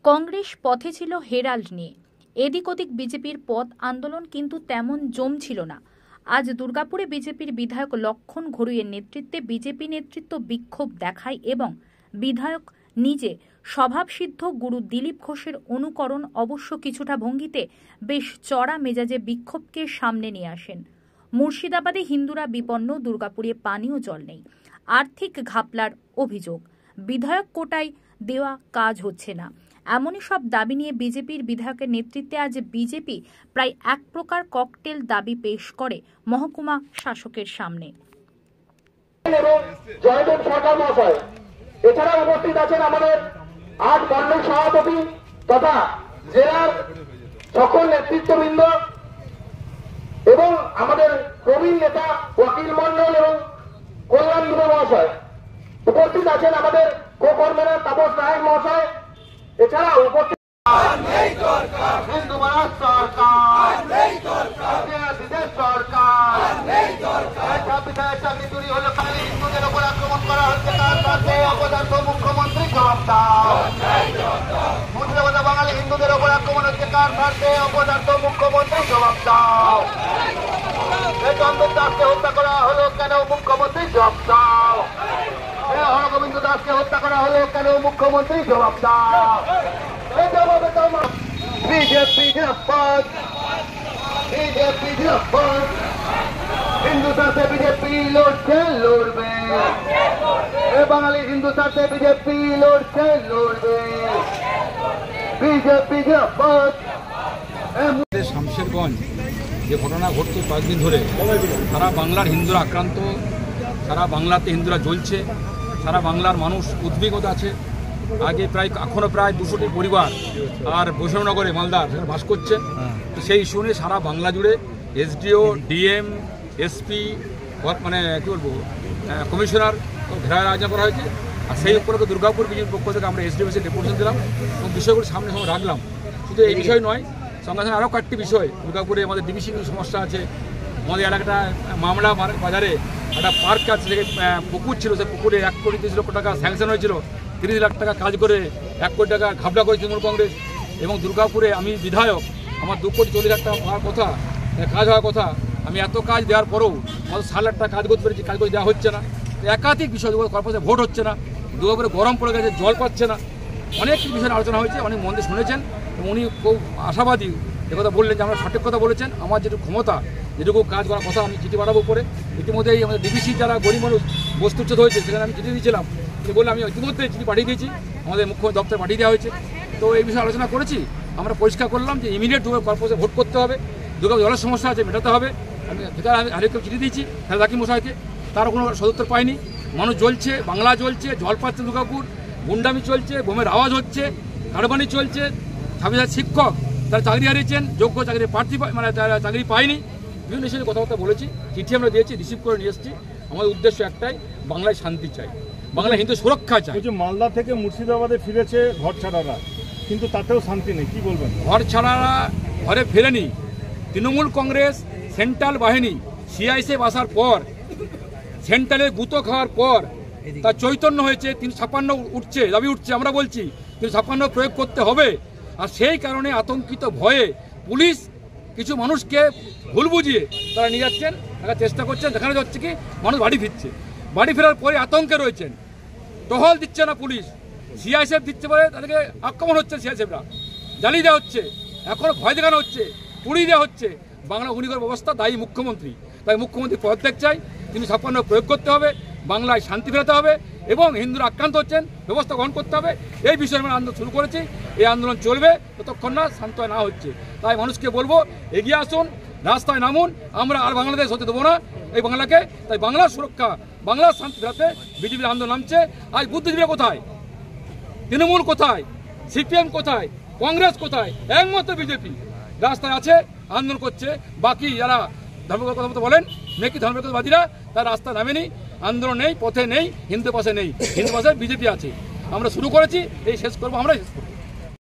কংগ্রেস পথে ছিল হেরাল্ড নিয়ে। এদিক ওদিক বিজেপির পথ আন্দোলন কিন্তু তেমন জমছিল না। আজ দুর্গাপুরে বিজেপির বিধায়ক লক্ষণ ঘড়ুইয়ের নেতৃত্বে বিজেপি নেতৃত্ব বিক্ষোভ দেখায় এবং বিধায়ক নিজে স্বভাবসিদ্ধ গুরু দিলীপ ঘোষের অনুকরণ অবশ্য কিছুটা ভঙ্গিতে বেশ চড়া মেজাজে বিক্ষোভকে সামনে নিয়ে আসেন। মুর্শিদাবাদে হিন্দুরা বিপন্ন, দুর্গাপুরে পানীয় জল নেই, আর্থিক ঘাপলার অভিযোগ, বিধায়ক কোটায় দেওয়া কাজ হচ্ছে না, এমনই সব দাবি নিয়ে বিজেপির বিধায়কের নেতৃত্বে আজ বিজেপি প্রায় এক প্রকার ককটেল দাবি পেশ করে মহকুমা শাসকের সামনে। এছাড়া উপস্থিত আছেন আমাদের ৮ মণ্ডল সভাপতি তথা জেলার সকল নেতৃত্ববৃন্দ এবং আমাদের প্রবীণ নেতা ওয়াকিল মণ্ডল এবং কল্যাণ দুবে মহাশয়। উপস্থিত আছেন আমাদের কো-কনভেনর তাপস নায়ক মহাশয়। এছাড়া উপস্থিত চাকরি চুরি হলো খালি হিন্দুদের উপর আক্রমণ করা হচ্ছে, তার সাথে অপদার্থ মুখ্যমন্ত্রী জবাব দাও। মুর্শিদাবাদে বাঙালি হিন্দুদের উপর আক্রমণ হচ্ছে, কার সাথে অপদার্থ মুখ্যমন্ত্রী জবাব দাও। চন্দন দাসকে হত্যা করা হলো কেন, মুখ্যমন্ত্রী জবাব দাও। হরগোবিন্দ দাসকে হত্যা করা হলো কেন, মুখ্যমন্ত্রী জবাব দাও। বিজেপি জিন্দাবাদ, বিজেপি জিন্দাবাদ। হিন্দু স্বার্থে বিজেপি লড়ছে, লড়বে। বাঙালি হিন্দু স্বার্থে বিজেপি লড়ছে, লড়বে। বিজেপি জিন্দাবাদ। শামশেরগঞ্জ যে ঘটনা ঘটছে কয়েকদিন ধরে, সারা বাংলার হিন্দুরা আক্রান্ত, সারা বাংলাতে হিন্দুরা জ্বলছে, সারা বাংলার মানুষ উদ্বিগ্ন আছে। আগে এখনো প্রায় 200টি পরিবার আর বৈষ্ণবনগরে মালদার সেখানে বাস করছে। তো সেই ইস্যু নিয়ে সারা বাংলা জুড়ে এসডিও, ডিএম, এসপি, মানে কী বলবো, কমিশনার ঘেরার আয়োজন করা হয়েছে। আর সেই উপলক্ষে দুর্গাপুর বিজেপির পক্ষ থেকে আমরা এসডি অফিসে ডেপুটেশন দিলাম এবং বিষয়গুলো সামনে রাখলাম। শুধু এই বিষয় নয়, সঙ্গে সঙ্গে আরও কয়েকটি বিষয়। দুর্গাপুরে আমাদের ডিবিসি সমস্যা আছে, আমাদের এলাকাটা মামলা বাজারে একটা পার্ক আছে, সেখানে পুকুর ছিল, সেই পুকুরে 1 কোটি 30 লক্ষ টাকা স্যাংশন হয়েছিল, 30 লাখ টাকা কাজ করে 1 কোটি টাকা ঘাবলা করে তৃণমূল কংগ্রেস। এবং দুর্গাপুরে আমি বিধায়ক, আমার 2 কোটি 40 লাখ টাকা পাওয়ার কথা, কাজ হওয়ার কথা, আমি এত কাজ দেওয়ার পরেও আমাদের 7 লাখ টাকা কাজ করতে পেরেছি, কাজ করে দেওয়া হচ্ছে না। একাধিক বিষয়, কর্পোরেশনে ভোট হচ্ছে না, দুর্গাপুরে গরম পড়ে গেছে, জল পাচ্ছে না, অনেক বিষয়ে আলোচনা হয়েছে, অনেক মন দিয়ে শুনেছেন এবং উনি খুব আশাবাদী কথা বললেন যে আমরা সঠিক কথা বলেছেন। আমার যেটুকু ক্ষমতা, যেটুকু কাজ করার কথা, আমি চিঠি পাঠাবো পরে। ইতিমধ্যেই আমাদের ডিবিসি যারা গরিব মানুষ বস্তুচ্ছেদ হয়েছে, সেখানে আমি চিঠি দিয়েছিলাম। তিনি বললে আমি ইতিমধ্যে চিঠি পাঠিয়ে দিয়েছি, আমাদের মুখ্যমন্ত্রী দপ্তরে পাঠিয়ে দেওয়া হয়েছে। তো এই বিষয়ে আলোচনা করেছি, আমরা পরিষ্কার করলাম যে ইমিডিয়েট দুর্গা কর্পোরেশনে ভোট করতে হবে, দুর্গা জলের সমস্যা আছে মেটাতে হবে। আমি আরেককে চিঠি দিয়েছি রাকি মশাইকে, তারও কোনো সদুত্তর পাইনি। মানুষ জ্বলছে, বাংলা জ্বলছে, জল পাচ্ছে দুর্গাপুর, গুন্ডামি চলছে, বোমের আওয়াজ হচ্ছে, কারবানি চলছে। 26,000 শিক্ষক তারা চাকরি হারিয়েছেন, যোগ্য চাকরি প্রার্থী মানে তারা চাকরি পায়নি। বিভিন্ন বিষয়ে কথাবার্তা বলেছি, চিঠি আমরা দিয়েছি, রিসিভ করে নিয়ে এসেছি। আমাদের উদ্দেশ্য একটাই, বাংলায় শান্তি চাই, বাংলায় হিন্দু সুরক্ষা চাই। মালদা থেকে মুর্শিদাবাদে ফিরেছে ঘর ছাড়ারা, কিন্তু তাতেও শান্তি নেই, কি বলবেন? ঘর ছাড়ারা ঘরে ফেরেনি। তৃণমূল কংগ্রেস সেন্ট্রাল বাহিনী সিআইএসএফ আসার পর, সেন্ট্রালের গুঁতো খাওয়ার পর তার চৈতন্য হয়েছে। 356 উঠছে, দাবি উঠছে, আমরা বলছি 356 প্রয়োগ করতে হবে। আর সেই কারণে আতঙ্কিত ভয়ে পুলিশ কিছু মানুষকে ভুল বুঝিয়ে তারা নিয়ে যাচ্ছেন, তারা চেষ্টা করছেন। দেখানো যাচ্ছে কি মানুষ বাড়ি ফিরছে, বাড়ি ফেরার পরে আতঙ্কে রয়েছেন, টহল দিচ্ছে না পুলিশ, সিআইএসএফ দিচ্ছে বলে তাদেরকে আক্রমণ হচ্ছে, সিআইএসএফরা জ্বালিয়ে দেওয়া হচ্ছে, এখন ভয় দেখানো হচ্ছে, পুড়িয়ে দেওয়া হচ্ছে। বাংলা ভূমিকর ব্যবস্থা দায়ী মুখ্যমন্ত্রী, তাই মুখ্যমন্ত্রী পদত্যাগ চাই, 356 প্রয়োগ করতে হবে, বাংলায় শান্তি ফেরাতে হবে এবং হিন্দুরা আক্রান্ত হচ্ছেন, ব্যবস্থা গ্রহণ করতে হবে। এই বিষয়ে আমরা আন্দোলন শুরু করেছি, এই আন্দোলন চলবে যতক্ষণ না শান্ত না হচ্ছে। তাই মানুষকে বলবো, এগিয়ে আসুন, রাস্তায় নামুন, আমরা আর বাংলাদেশ হতে দেবো না এই বাংলাকে। তাই বাংলার সুরক্ষা, বাংলার শান্তি ফেরাতে বিজেপির আন্দোলন নামছে। আজ বুদ্ধিজীবীরা কোথায়, তৃণমূল কোথায়, সিপিএম কোথায়, কংগ্রেস কোথায়? একমাত্র বিজেপি রাস্তায় আছে, আন্দোলন করছে। বাকি যারা ধর্মের কথা বলেন, মেকি ধর্মবাদীরা, তার রাস্তা নামেনি, আন্দোলন নেই, পথে নেই, হিন্দু পাশে নেই, হিন্দু পাশে বিজেপি আছে। আমরা শুরু করেছি, এই শেষ করবো, আমরা শেষ করবো।